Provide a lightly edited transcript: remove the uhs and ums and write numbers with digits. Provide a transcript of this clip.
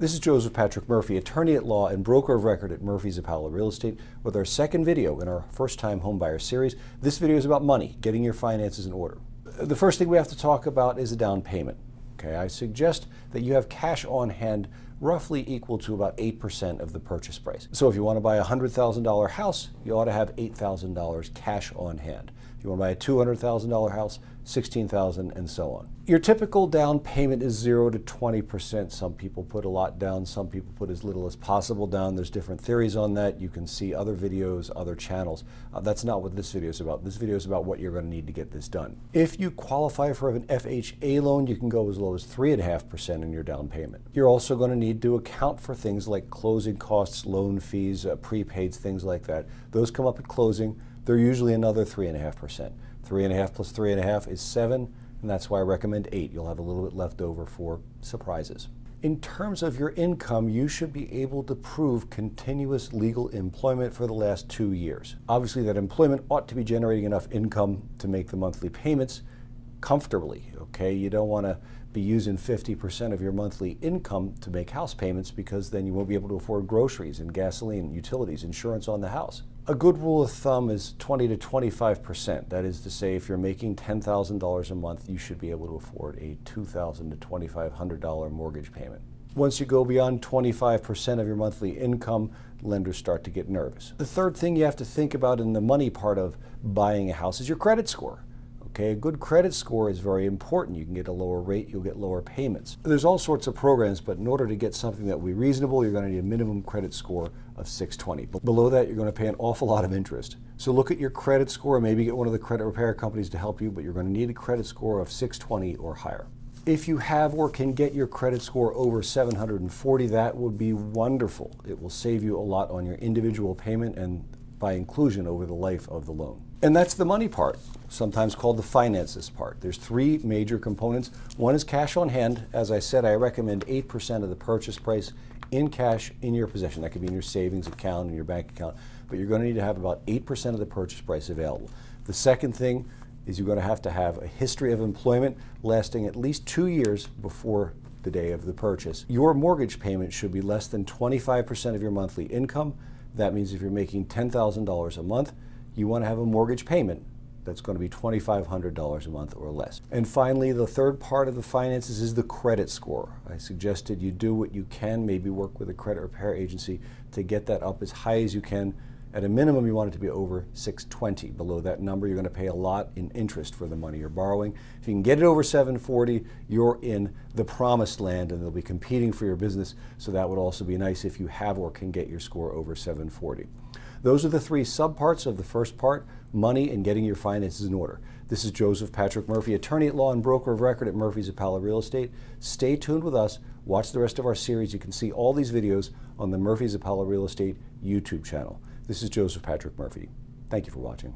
This is Joseph Patrick Murphy, attorney at law and broker of record at Murphy's Apollo Real Estate, with our second video in our First Time Homebuyer Series. This video is about money, getting your finances in order. The first thing we have to talk about is a down payment. Okay, I suggest that you have cash on hand roughly equal to about 8% of the purchase price. So if you want to buy a $100,000 house, you ought to have $8,000 cash on hand. If you want to buy a $200,000 house, $16,000, and so on. Your typical down payment is 0 to 20%. Some people put a lot down, some people put as little as possible down. There's different theories on that. You can see other videos, other channels. That's not what this video is about. This video is about what you're going to need to get this done. If you qualify for an FHA loan, you can go as low as 3.5% in your down payment. You're also going to need to account for things like closing costs, loan fees, prepaids, things like that. Those come up at closing. They're usually another 3.5%. 3.5 plus 3.5 is 7, and that's why I recommend 8. You'll have a little bit left over for surprises. In terms of your income, you should be able to prove continuous legal employment for the last 2 years. Obviously, that employment ought to be generating enough income to make the monthly payments comfortably, okay? You don't want to be using 50% of your monthly income to make house payments, because then you won't be able to afford groceries and gasoline, utilities, insurance on the house. A good rule of thumb is 20 to 25%. That is to say, if you're making $10,000 a month, you should be able to afford a $2,000 to $2,500 mortgage payment. Once you go beyond 25% of your monthly income, lenders start to get nervous. The third thing you have to think about in the money part of buying a house is your credit score. Okay, a good credit score is very important. You can get a lower rate, you'll get lower payments. There's all sorts of programs, but in order to get something that will be reasonable, you're going to need a minimum credit score of 620. Below that, you're going to pay an awful lot of interest. So look at your credit score, maybe get one of the credit repair companies to help you, but you're going to need a credit score of 620 or higher. If you have or can get your credit score over 740, that would be wonderful. It will save you a lot on your individual payment and by inclusion over the life of the loan. And that's the money part, sometimes called the finances part. There's 3 major components. One is cash on hand. As I said, I recommend 8% of the purchase price in cash in your possession. That could be in your savings account, in your bank account, but you're going to need to have about 8% of the purchase price available. The second thing is you're going to have a history of employment lasting at least 2 years before the day of the purchase. Your mortgage payment should be less than 25% of your monthly income. That means if you're making $10,000 a month, you want to have a mortgage payment that's going to be $2,500 a month or less. And finally, the third part of the finances is the credit score. I suggested you do what you can, maybe work with a credit repair agency to get that up as high as you can. At a minimum, you want it to be over 620. Below that number, you're going to pay a lot in interest for the money you're borrowing. If you can get it over 740, you're in the promised land, and they'll be competing for your business, so that would also be nice if you have or can get your score over 740. Those are the 3 subparts of the first part: money and getting your finances in order. This is Joseph Patrick Murphy, attorney at law and broker of record at Murphy's Apollo Real Estate. Stay tuned with us. Watch the rest of our series. You can see all these videos on the Murphy's Apollo Real Estate YouTube channel. This is Joseph Patrick Murphy. Thank you for watching.